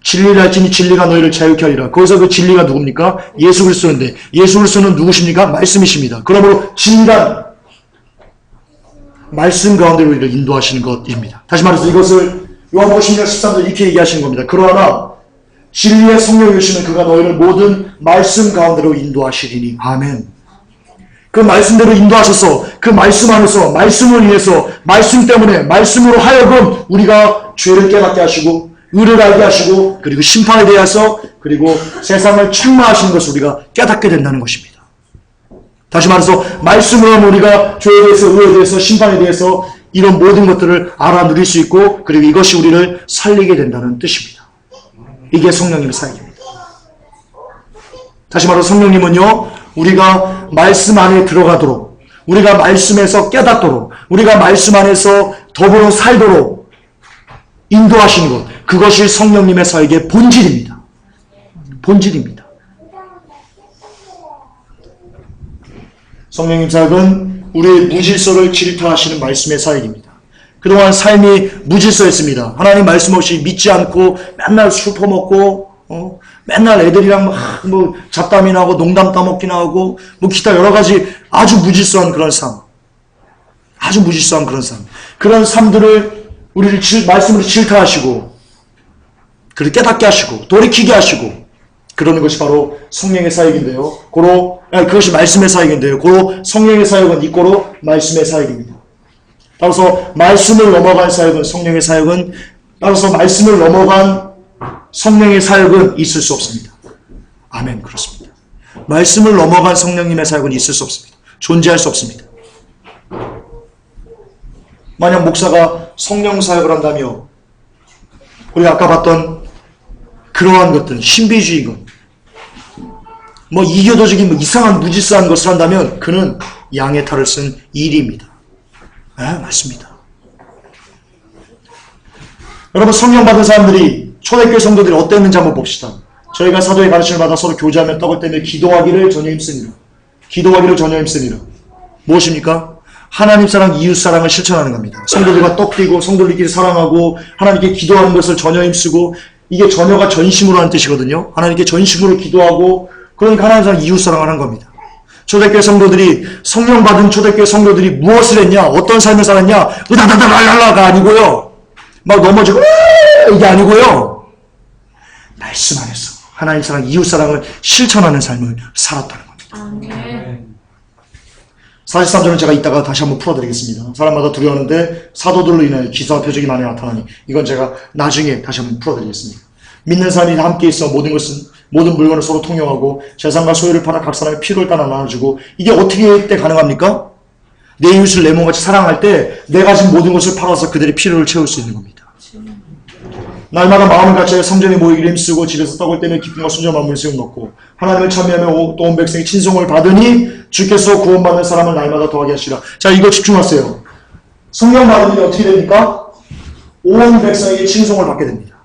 진리를 알지니 진리가 너희를 자유케 하리라. 거기서 그 진리가 누굽니까? 예수 그리스도인데, 예수 그리스도는 누구십니까? 말씀이십니다. 그러므로 진리란 말씀 가운데로 우리를 인도하시는 것입니다. 다시 말해서 이것을 요한복음 16장 13절 이렇게 얘기하시는 겁니다. 그러나 진리의 성령이 오시면 그가 너희를 모든 말씀 가운데로 인도하시리니. 아멘. 그 말씀대로 인도하셔서 그 말씀 안에서, 말씀을 위해서, 말씀 때문에, 말씀으로 하여금 우리가 죄를 깨닫게 하시고 의를 알게 하시고 그리고 심판에 대해서 그리고 세상을 책망하시는 것을 우리가 깨닫게 된다는 것입니다. 다시 말해서 말씀으로 하면 우리가 죄에 대해서, 의에 대해서, 심판에 대해서 이런 모든 것들을 알아 누릴 수 있고 그리고 이것이 우리를 살리게 된다는 뜻입니다. 이게 성령님의 사역입니다. 다시 말해서 성령님은요, 우리가 말씀 안에 들어가도록, 우리가 말씀에서 깨닫도록, 우리가 말씀 안에서 더불어 살도록 인도하시는 것, 그것이 성령님의 사역의 본질입니다. 본질입니다. 성령님 사역은 우리의 무질서를 질타하시는 말씀의 사역입니다. 그동안 삶이 무질서했습니다. 하나님 말씀 없이 믿지 않고 맨날 술 퍼먹고 맨날 애들이랑 뭐 잡담이나 하고 농담 따먹기나 하고 뭐 기타 여러 가지 아주 무질서한 그런 삶. 아주 무질서한 그런 삶. 그런 삶들을 우리를 말씀으로 질타하시고 그를 깨닫게 하시고 돌이키게 하시고 그러는 것이 바로 성령의 사역인데요. 그것이 말씀의 사역인데요. 고로 성령의 사역은 이꼬로 말씀의 사역입니다. 따라서 말씀을 넘어간 사역은 성령의 사역은 따라서 말씀을 넘어간 성령의 사역은 있을 수 없습니다. 아멘. 그렇습니다. 말씀을 넘어간 성령님의 사역은 있을 수 없습니다. 존재할 수 없습니다. 만약 목사가 성령 사역을 한다며 우리가 아까 봤던 그러한 것들, 신비주의 것, 뭐 이교도적인 뭐 이상한 무질서한 것을 한다면 그는 양의 탈을 쓴 일입니다. 맞습니다. 여러분 성령 받은 사람들이 초대교회 성도들이 어땠는지 한번 봅시다. 저희가 사도의 가르침을 받아 서로 교제하며 떡을 떼며 기도하기를 전혀 힘쓰니라. 기도하기를 전혀 힘쓰니라. 무엇입니까? 하나님 사랑, 이웃 사랑을 실천하는 겁니다. 성도들과 떡 떼고 성도들끼리 사랑하고 하나님께 기도하는 것을 전혀 힘쓰고 이게 전혀가 전심으로 하는 뜻이거든요. 하나님께 전심으로 기도하고 그러니까 하나님 사랑, 이웃 사랑을 한 겁니다. 초대교회 성도들이 성령 받은 초대교회 성도들이 무엇을 했냐? 어떤 삶을 살았냐? 으다다다랄랄라가 아니고요. 막 넘어지고 이게 아니고요. 말씀 안에서 하나님 사랑, 이웃 사랑을 실천하는 삶을 살았다는 겁니다. 아멘. 43절은 제가 이따가 다시 한번 풀어드리겠습니다. 사람마다 두려워하는데 사도들로 인하여 기사와 표적이 많이 나타나니 이건 제가 나중에 다시 한번 풀어드리겠습니다. 믿는 사람이 함께 있어 모든 물건을 서로 통용하고 재산과 소유를 팔아 각 사람의 필요를 따라 나눠주고 이게 어떻게 때 가능합니까? 내 이웃을 내 몸같이 사랑할 때 내가 가진 모든 것을 팔아서 그들의 필요를 채울 수 있는 겁니다. 날마다 마음을 같이 성전에 모이기를 힘쓰고 집에서 떡을 떼며 기쁨과 순전한 마음을 세움 넣고 하나님을 참여하며 또 온 백성의 친송을 받으니 주께서 구원받는 사람을 날마다 더하게 하시라. 자, 이거 집중하세요. 성령 받으니 어떻게 됩니까? 온 백성에게 친송을 받게 됩니다.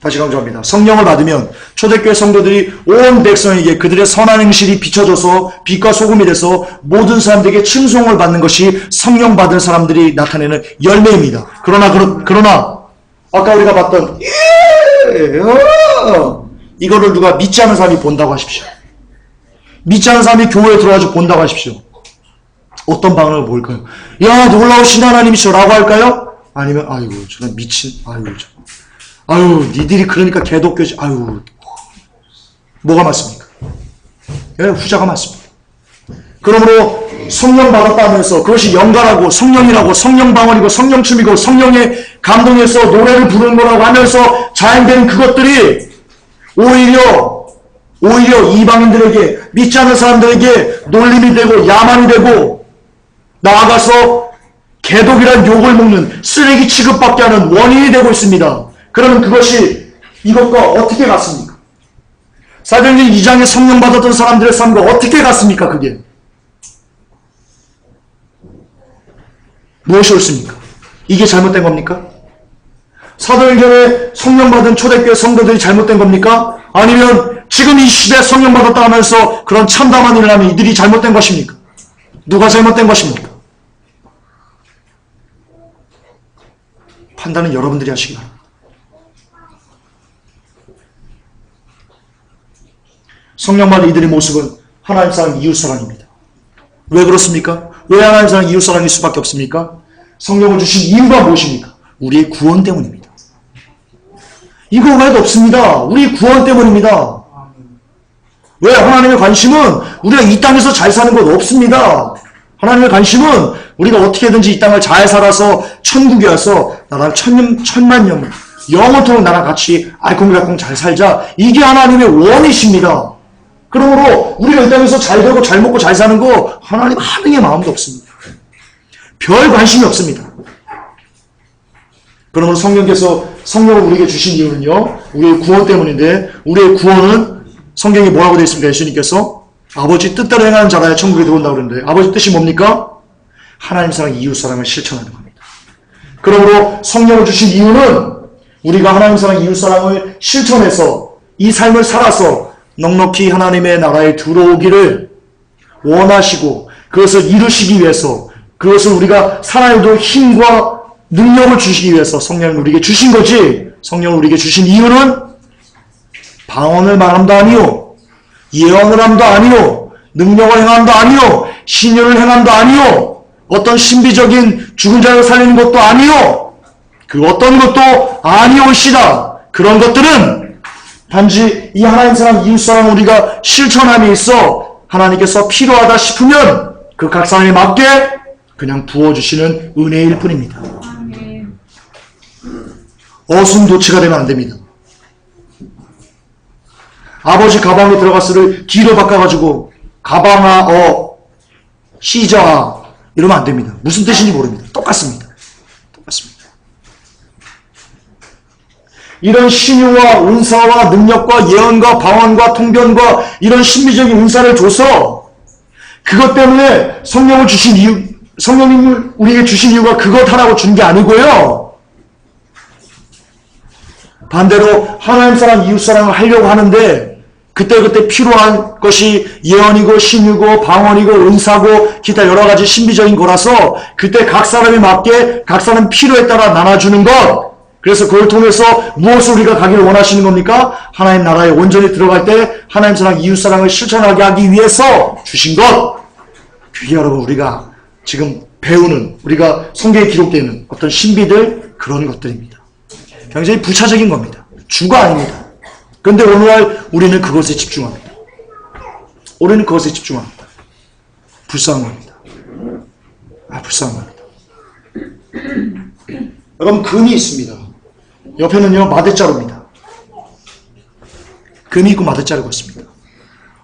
다시 강조합니다. 성령을 받으면 초대교회 성도들이 온 백성에게 그들의 선한 행실이 비춰져서 빛과 소금이 돼서 모든 사람들에게 칭송을 받는 것이 성령 받은 사람들이 나타내는 열매입니다. 그러나 아까 우리가 봤던 이거를 누가 믿지 않은 사람이 본다고 하십시오. 믿지 않은 사람이 교회에 들어와서 본다고 하십시오. 어떤 반응을 보일까요? 야, 놀라우신 하나님이시죠 라고 할까요? 아니면 아이고 저는 미친 니들이 그러니까 개독교지 뭐가 맞습니까? 후자가 맞습니다. 그러므로 성령 받았다 하면서 그것이 영가라고 성령이라고 성령방언이고 성령춤이고 성령의 감동에서 노래를 부르는 거라고 하면서 자행되는 그것들이 오히려 이방인들에게 믿지 않는 사람들에게 놀림이 되고 야만이 되고 나아가서 개독이란 욕을 먹는 쓰레기 취급받게 하는 원인이 되고 있습니다. 그러면 그것이 이것과 어떻게 같습니까? 사도행전 2장에 성령 받았던 사람들의 삶과 어떻게 같습니까? 그게 무엇이 옳습니까? 이게 잘못된 겁니까? 사도행전에 성령 받은 초대교회 성도들이 잘못된 겁니까? 아니면 지금 이 시대에 성령 받았다 하면서 그런 참담한 일을 하면 이들이 잘못된 것입니까? 누가 잘못된 것입니까? 판단은 여러분들이 하시기 바랍니다. 성령 받은 이들의 모습은 하나님 사랑, 이웃 사랑입니다. 왜 그렇습니까? 왜 하나님 사랑, 이웃 사랑일 수밖에 없습니까? 성령을 주신 이유가 무엇입니까? 우리의 구원 때문입니다. 이거 외에도 없습니다. 우리의 구원 때문입니다. 왜? 하나님의 관심은 우리가 이 땅에서 잘 사는 것 없습니다. 하나님의 관심은 우리가 어떻게든지 이 땅을 잘 살아서 천국에 와서 나랑 천만 년 영원토록 나랑 같이 알콩달콩 잘 살자. 이게 하나님의 원이십니다. 그러므로 우리가 이 땅에서 잘 되고 잘 먹고 잘 사는 거 하나님 한 명의 마음도 없습니다. 별 관심이 없습니다. 그러므로 성령께서 성령을 우리에게 주신 이유는요, 우리의 구원 때문인데, 우리의 구원은 성경에 뭐라고 되어 있습니까? 예수님께서 아버지 뜻대로 행하는 자라야 천국에 들어온다고 그러는데, 아버지 뜻이 뭡니까? 하나님 사랑, 이웃 사랑을 실천하는 겁니다. 그러므로 성령을 주신 이유는 우리가 하나님 사랑, 이웃 사랑을 실천해서 이 삶을 살아서 넉넉히 하나님의 나라에 들어오기를 원하시고 그것을 이루시기 위해서 그것을 우리가 살아야도 힘과 능력을 주시기 위해서 성령을 우리에게 주신 거지. 성령을 우리에게 주신 이유는 방언을 말함도 아니요, 예언을 함도 아니요, 능력을 행함도 아니요, 신유를 행함도 아니요, 어떤 신비적인 죽은 자를 살리는 것도 아니요, 그 어떤 것도 아니오시다. 그런 것들은 단지 이 하나님 사랑 이웃 사랑 우리가 실천함에 있어 하나님께서 필요하다 싶으면 그 각 사람에 맞게 그냥 부어주시는 은혜일 뿐입니다. 어순도치가 되면 안 됩니다. 아버지 가방에 들어갔을를 뒤로 바꿔가지고 가방아 시저아 이러면 안 됩니다. 무슨 뜻인지 모릅니다. 똑같습니다. 이런 신유와 은사와 능력과 예언과 방언과 통변과 이런 신비적인 은사를 줘서 그것 때문에 성령을 주신 이유, 성령님을 우리에게 주신 이유가 그것 하라고 준 게 아니고요. 반대로 하나님 사랑, 이웃 사랑을 하려고 하는데 그때그때 필요한 것이 예언이고 신유고 방언이고 은사고 기타 여러 가지 신비적인 거라서 그때 각 사람에 맞게 각 사람 필요에 따라 나눠주는 것. 그래서 그걸 통해서 무엇을 우리가 가기를 원하시는 겁니까? 하나님 나라에 온전히 들어갈 때 하나님 사랑, 이웃 사랑을 실천하게 하기 위해서 주신 것. 그게 여러분 우리가 지금 배우는, 우리가 성경에 기록되는 어떤 신비들, 그런 것들입니다. 굉장히 부차적인 겁니다. 주가 아닙니다. 그런데 오늘날 우리는 그것에 집중합니다. 우리는 그것에 집중합니다. 불쌍한 겁니다. 불쌍한 겁니다. 여러분, 금이 있습니다. 옆에는요, 마대자루입니다. 금이 있고 마대자루가 있습니다.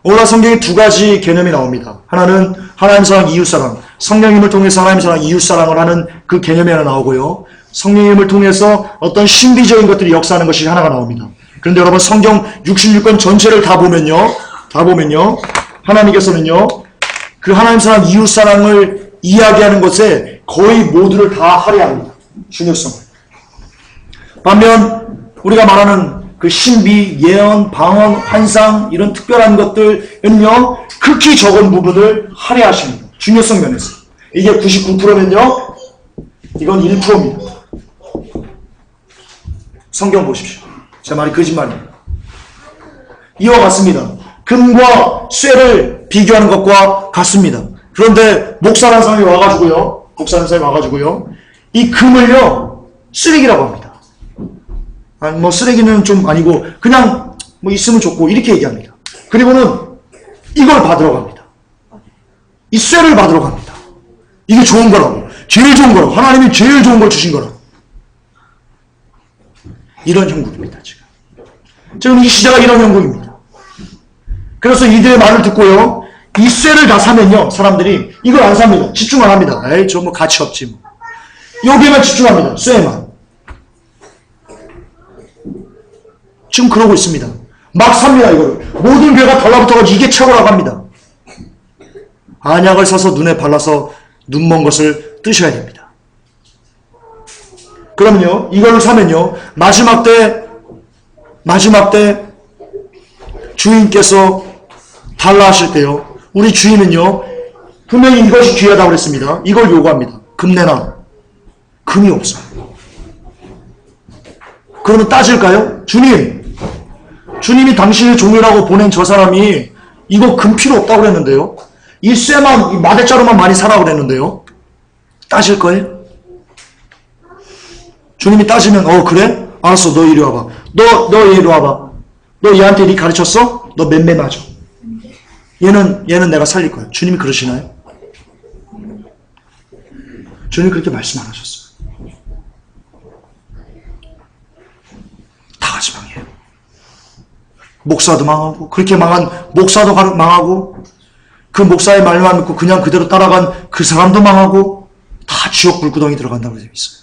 오늘날 성경에 두 가지 개념이 나옵니다. 하나는 하나님 사랑, 이웃 사랑. 성령님을 통해서 하나님 사랑, 이웃 사랑을 하는 그 개념이 하나 나오고요. 성령님을 통해서 어떤 신비적인 것들이 역사하는 것이 하나가 나옵니다. 그런데 여러분 성경 66권 전체를 다 보면요. 하나님께서는요. 그 하나님 사랑, 이웃 사랑을 이야기하는 것에 거의 모두를 다 할애합니다. 중요성을. 반면 우리가 말하는 그 신비, 예언, 방언, 환상 이런 특별한 것들은요. 극히 적은 부분을 할애하십니다. 중요성 면에서. 이게 99%면요. 이건 1%입니다. 성경 보십시오. 제 말이 거짓말입니다. 이와 같습니다. 금과 쇠를 비교하는 것과 같습니다. 그런데 목사라는 사람이 와가지고요. 이 금을요. 쓰레기라고 합니다. 뭐 쓰레기는 좀 아니고 그냥 뭐 있으면 좋고 이렇게 얘기합니다. 그리고는 이걸 받으러 갑니다. 이 쇠를 받으러 갑니다. 이게 좋은 거라고. 제일 좋은 거라고. 하나님이 제일 좋은 걸 주신 거라고. 이런 형국입니다. 지금 이 시대가 이런 형국입니다. 그래서 이들의 말을 듣고요. 이 쇠를 다 사면요. 사람들이 이걸 안 삽니다. 집중 안 합니다. 에이 저 뭐 가치 없지 뭐. 여기에만 집중합니다. 쇠에만. 지금 그러고 있습니다. 막 삽니다. 이거를. 모든 괴가 달라붙어가지고 이게 최고라고 합니다. 안약을 사서 눈에 발라서 눈먼 것을 뜨셔야 됩니다. 그러면요. 이걸 사면요. 마지막 때 주인께서 달라 하실 때요. 우리 주인은요. 분명히 이것이 귀하다고 그랬습니다. 이걸 요구합니다. 금 내놔. 금이 없어요. 그러면 따질까요? 주님이 당신의 종이라고 보낸 저 사람이 이거 금 필요 없다고 그랬는데요. 이 쇠만, 이 마대자루만 많이 사라고 그랬는데요. 따질 거예요? 주님이 따지면 그래? 알았어. 너 이리 와봐. 너 이리 와봐. 너 얘한테 니 가르쳤어? 너 맴매 맞아. 얘는 내가 살릴 거야. 주님이 그러시나요? 주님이 그렇게 말씀 안 하셨어요. 다 같이 망해요. 목사도 망하고 그렇게 망한 목사도 망하고 그 목사의 말만 믿고 그냥 그대로 따라간 그 사람도 망하고 다 지옥 불구덩이 들어간다고 되어 있어요.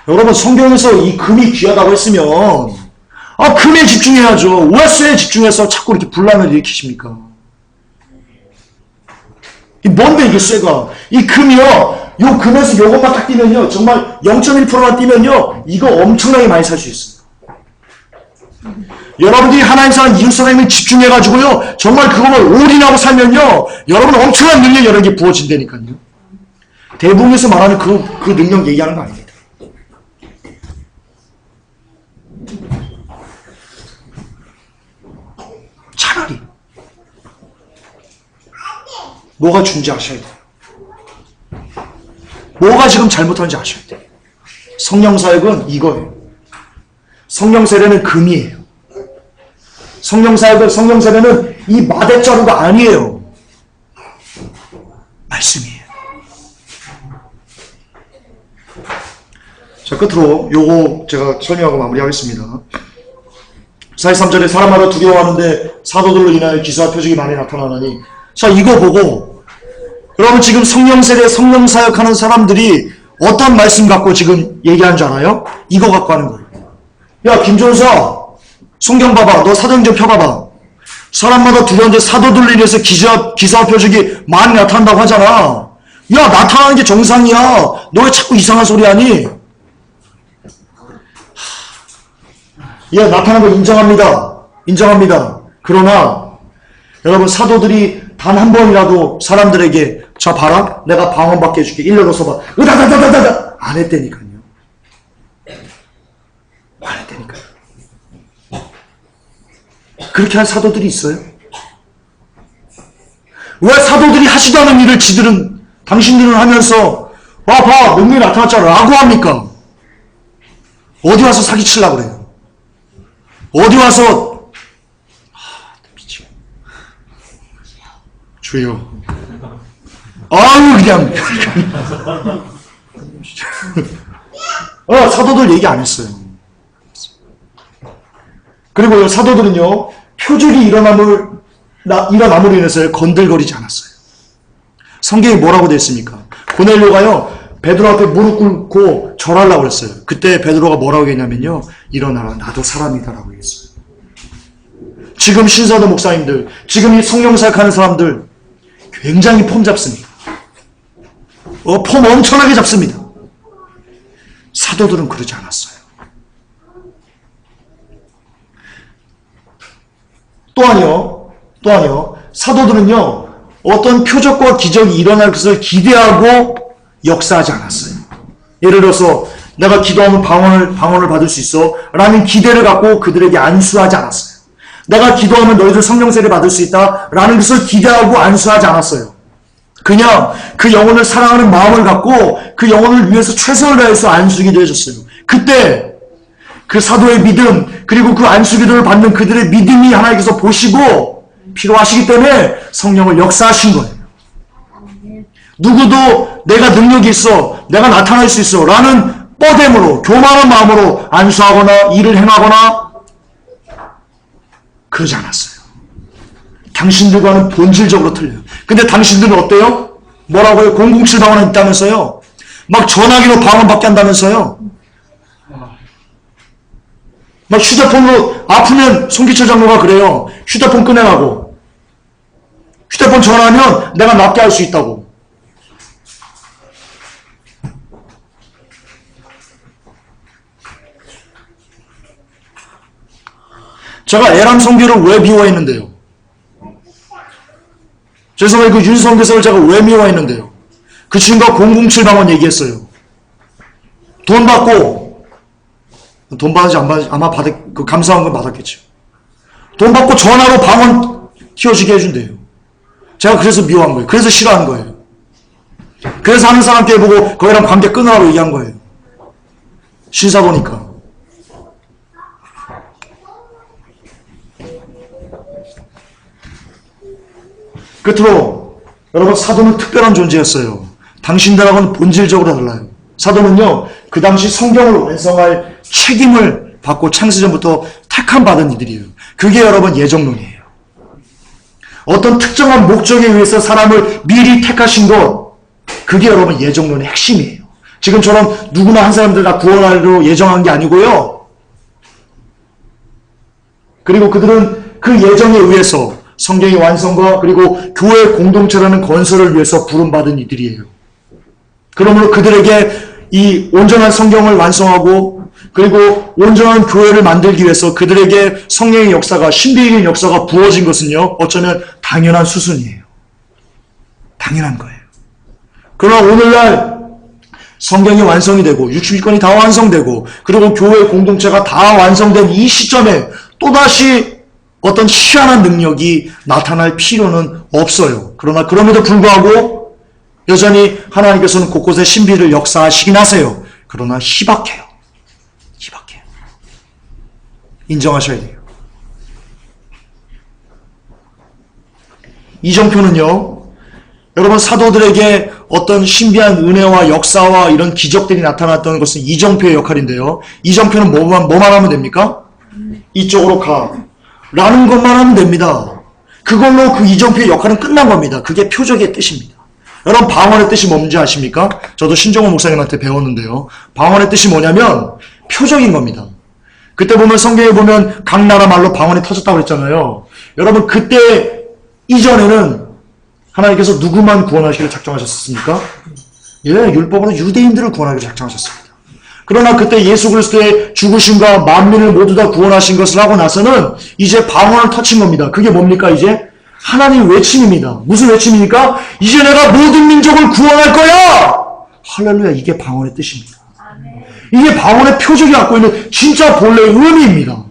여러분 성경에서 이 금이 귀하다고 했으면 금에 집중해야죠. 왜 쇠에 집중해서 자꾸 이렇게 분란을 일으키십니까? 뭔데 이게 쇠가? 이 금이요. 요 금에서 요것만 딱 띄면요. 정말 0.1%만 띄면요. 이거 엄청나게 많이 살 수 있습니다. 여러분들이 하나님 사랑 이웃 사랑에 집중해가지고요, 정말 그거만 올인하고 살면요, 여러분 엄청난 능력이 여러분에게 부어진다니까요. 대부분에서 말하는 그 능력 얘기하는 거 아닙니다. 차라리 뭐가 중요한지 아셔야 돼요. 뭐가 지금 잘못하는지 아셔야 돼요. 성령 사역은 이거예요. 성령 세례는 금이에요. 성령 사역은, 성령 세례는 이 마대자루가 아니에요. 말씀이에요. 자, 끝으로 요거 제가 설명하고 마무리하겠습니다. 43절에 사람마다 두려워하는데 사도들로 인하여 기사와 표적이 많이 나타나나니. 자, 이거 보고 여러분 지금 성령 세례, 성령 사역하는 사람들이 어떤 말씀 갖고 지금 얘기하는 줄 알아요? 이거 갖고 하는 거예요. 야, 김종사, 성경 봐봐. 너 사도행 좀 펴봐봐. 사람마다 두려운데 사도들로 인해서 기사와 표적이 많이 나타난다고 하잖아. 야, 나타나는 게 정상이야. 너 왜 자꾸 이상한 소리 하니? 야, 나타난 거 인정합니다. 인정합니다. 그러나 여러분, 사도들이 단 한 번이라도 사람들에게 자 봐라, 내가 방언받게 해줄게, 일러로 써봐, 으다다다다다다 안 했다니까요. 안 했다니까요. 그렇게 한 사도들이 있어요? 왜 사도들이 하지도 않은 일을 당신들은 하면서 와 봐, 능력이 나타났잖아 라고 합니까? 어디 와서 사기치려고 그래요? 어디 와서 미치겠네. 주여, 아유 그냥 사도들 얘기 안 했어요. 그리고 사도들은요, 표적이 일어남으로 인해서 건들거리지 않았어요. 성경에 뭐라고 되어 있습니까? 고넬료가요, 베드로 앞에 무릎 꿇고 절하려고 했어요. 그때 베드로가 뭐라고 했냐면요, 일어나라, 나도 사람이다라고 했어요. 지금 신사도 목사님들, 지금 이 성령 사역하는 사람들 굉장히 폼 잡습니다. 폼 엄청나게 잡습니다. 사도들은 그러지 않았어요. 또한요, 사도들은요, 어떤 표적과 기적이 일어날 것을 기대하고 역사하지 않았어요. 예를 들어서, 내가 기도하면 방언을 받을 수 있어 라는 기대를 갖고 그들에게 안수하지 않았어요. 내가 기도하면 너희들 성령 세례 받을 수 있다 라는 것을 기대하고 안수하지 않았어요. 그냥 그 영혼을 사랑하는 마음을 갖고 그 영혼을 위해서 최선을 다해서 안수기도 해줬어요. 그때 그 사도의 믿음, 그리고 그 안수기도를 받는 그들의 믿음이 하나님께서 보시고 필요하시기 때문에 성령을 역사하신 거예요. 누구도 내가 능력이 있어, 내가 나타날 수 있어 라는 뻗엠으로, 교만한 마음으로 안수하거나 일을 행하거나 그러지 않았어요. 당신들과는 본질적으로 틀려요. 근데 당신들은 어때요? 뭐라고요? 007 방언은 있다면서요? 막 전화기로 방언받게 한다면서요? 막 휴대폰으로, 아프면 송기철 장로가 그래요. 휴대폰 꺼내라고. 휴대폰 전화하면 내가 낫게 할 수 있다고. 제가 에람 선교를 왜 미워했는데요? 죄송해요. 그 윤성 교사를 제가 왜 미워했는데요? 그 친구가 007 방언 얘기했어요. 돈 받고, 돈 받은지 안 받은지 아마 그 감사한 건 받았겠죠. 돈 받고 전화로 방언 튀어지게 해준대요. 제가 그래서 미워한 거예요. 그래서 싫어한 거예요. 그래서 하는 사람께 보고 거기랑 관계 끊으라고 얘기한 거예요. 신사 보니까. 끝으로 여러분, 사도는 특별한 존재였어요. 당신들하고는 본질적으로 달라요. 사도는요, 그 당시 성경을 완성할 책임을 받고 창세전부터 택함받은 이들이에요. 그게 여러분 예정론이에요. 어떤 특정한 목적에 의해서 사람을 미리 택하신 것, 그게 여러분 예정론의 핵심이에요. 지금처럼 누구나 한 사람들 다 구원하려 예정한 게 아니고요. 그리고 그들은 그 예정에 의해서 성경의 완성과 그리고 교회 공동체라는 건설을 위해서 부름받은 이들이에요. 그러므로 그들에게 이 온전한 성경을 완성하고 그리고 온전한 교회를 만들기 위해서 그들에게 성령의 역사가, 신비의 역사가 부어진 것은요, 어쩌면 당연한 수순이에요. 당연한 거예요. 그러나 오늘날 성경이 완성이 되고 66권이 다 완성되고 그리고 교회 공동체가 다 완성된 이 시점에 또다시 어떤 희한한 능력이 나타날 필요는 없어요. 그러나 그럼에도 불구하고 여전히 하나님께서는 곳곳에 신비를 역사하시긴 하세요. 그러나 희박해요. 희박해요. 인정하셔야 돼요. 이정표는요, 여러분 사도들에게 어떤 신비한 은혜와 역사와 이런 기적들이 나타났던 것은 이정표의 역할인데요. 이정표는 뭐만 하면 됩니까? 이쪽으로 가 라는 것만 하면 됩니다. 그걸로 그 이정표의 역할은 끝난 겁니다. 그게 표적의 뜻입니다. 여러분 방언의 뜻이 뭔지 아십니까? 저도 신종호 목사님한테 배웠는데요. 방언의 뜻이 뭐냐면 표적인 겁니다. 그때 보면 성경에 보면 각 나라 말로 방언이 터졌다고 그랬잖아요. 여러분 그때 이전에는 하나님께서 누구만 구원하시기를 작정하셨습니까? 예, 율법으로 유대인들을 구원하기를 작정하셨습니다. 그러나 그때 예수 그리스도의 죽으심과 만민을 모두 다 구원하신 것을 하고 나서는 이제 방언을 터친 겁니다. 그게 뭡니까 이제? 하나님 외침입니다. 무슨 외침입니까? 이제 내가 모든 민족을 구원할 거야! 할렐루야, 이게 방언의 뜻입니다. 이게 방언의 표적이 갖고 있는 진짜 본래의 의미입니다.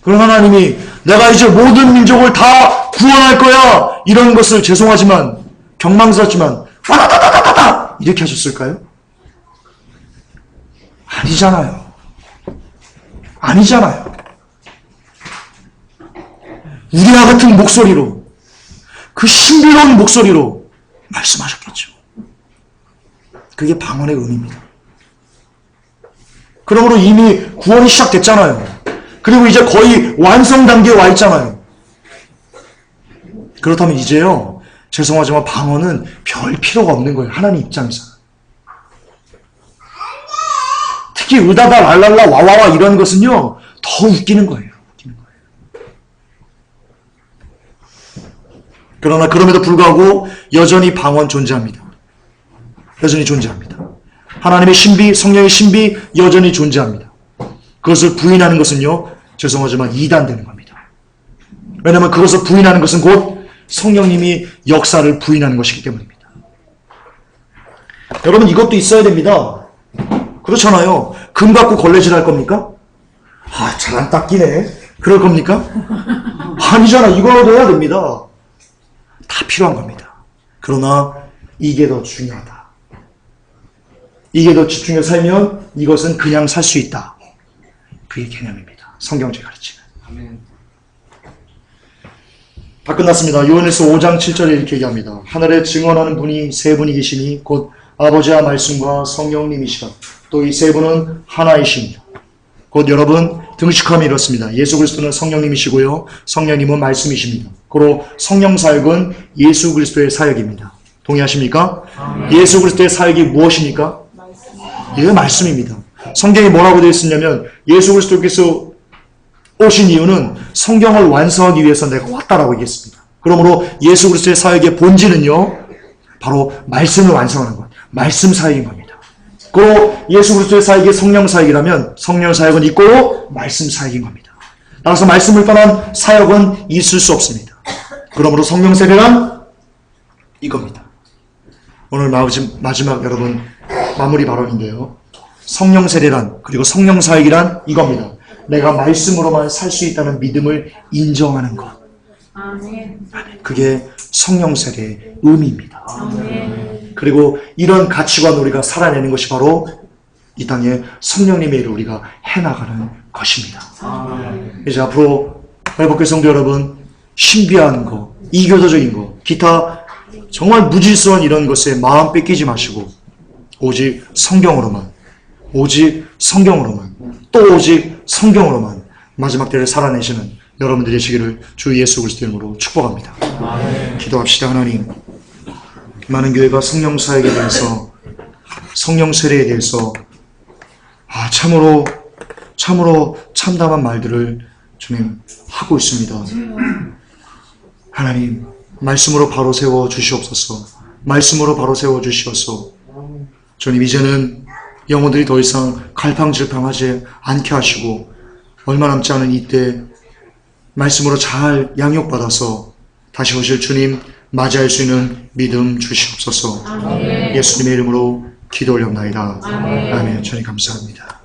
그런 하나님이 내가 이제 모든 민족을 다 구원할 거야! 이런 것을 죄송하지만 경망스럽지만 와다다다다다 이렇게 하셨을까요? 아니잖아요. 아니잖아요. 우리와 같은 목소리로, 그 신비로운 목소리로 말씀하셨겠죠. 그게 방언의 의미입니다. 그러므로 이미 구원이 시작됐잖아요. 그리고 이제 거의 완성 단계에 와 있잖아요. 그렇다면 이제요, 죄송하지만 방언은 별 필요가 없는 거예요. 하나님 입장에서. 특히 으다다 랄랄라 와와와 이런 것은요, 더 웃기는 거예요. 그러나 그럼에도 불구하고 여전히 방언 존재합니다. 여전히 존재합니다. 하나님의 신비, 성령의 신비 여전히 존재합니다. 그것을 부인하는 것은요, 죄송하지만 이단되는 겁니다. 왜냐하면 그것을 부인하는 것은 곧 성령님이 역사를 부인하는 것이기 때문입니다. 여러분 이것도 있어야 됩니다. 그렇잖아요. 금 갖고 걸레질 할 겁니까? 아, 잘 안 닦이네. 그럴 겁니까? 아니잖아. 이거라도 해야 됩니다. 다 필요한 겁니다. 그러나 이게 더 중요하다. 이게 더 집중해서 살면 이것은 그냥 살 수 있다. 그게 개념입니다. 성경제 가르치는. 아멘. 다 끝났습니다. 요한일서 5장 7절에 이렇게 얘기합니다. 하늘에 증언하는 분이 세 분이 계시니 곧 아버지와 말씀과 성령님이시라. 또 이 세 분은 하나이십니다. 곧 여러분 등식함이 이렇습니다. 예수 그리스도는 성령님이시고요. 성령님은 말씀이십니다. 고로 성령 사역은 예수 그리스도의 사역입니다. 동의하십니까? 예수 그리스도의 사역이 무엇입니까? 예, 말씀입니다. 성경이 뭐라고 되어 있었냐면 예수 그리스도께서 오신 이유는 성경을 완성하기 위해서 내가 왔다라고 얘기했습니다. 그러므로 예수 그리스도의 사역의 본질은요, 바로 말씀을 완성하는 것, 말씀 사역인 겁니다. 그리고 예수 그리스도의 사역이 성령 사역이라면 성령 사역은 있고 말씀 사역인 겁니다. 따라서 말씀을 떠난 사역은 있을 수 없습니다. 그러므로 성령 세례란 이겁니다. 오늘 마지막 여러분 마무리 발언인데요. 성령 세례란 그리고 성령 사역이란 이겁니다. 내가 말씀으로만 살 수 있다는 믿음을 인정하는 것. 그게 성령 세례의 의미입니다. 그리고 이런 가치관 우리가 살아내는 것이 바로 이 땅에 성령님의 일을 우리가 해나가는 것입니다. 이제 앞으로 회복교 성도 여러분, 신비한 거, 이교도적인 거, 기타 정말 무질서한 이런 것에 마음 뺏기지 마시고 오직 성경으로만, 오직 성경으로만, 또 오직 성경으로만 마지막 때를 살아내시는 여러분들이 되시기를 주 예수 그리스도 이름으로 축복합니다. 기도합시다. 하나님, 많은 교회가 성령 사역에 대해서, 성령 세례에 대해서 참으로 참담한 말들을 주님 하고 있습니다. 하나님, 말씀으로 바로 세워 주시옵소서. 말씀으로 바로 세워 주시옵소서. 주님 이제는 영혼들이 더 이상 갈팡질팡하지 않게 하시고 얼마 남지 않은 이때 말씀으로 잘 양육받아서 다시 오실 주님 맞이할 수 있는 믿음 주시옵소서. 예수님의 이름으로 기도 올렸나이다. 아멘. 주님 감사합니다.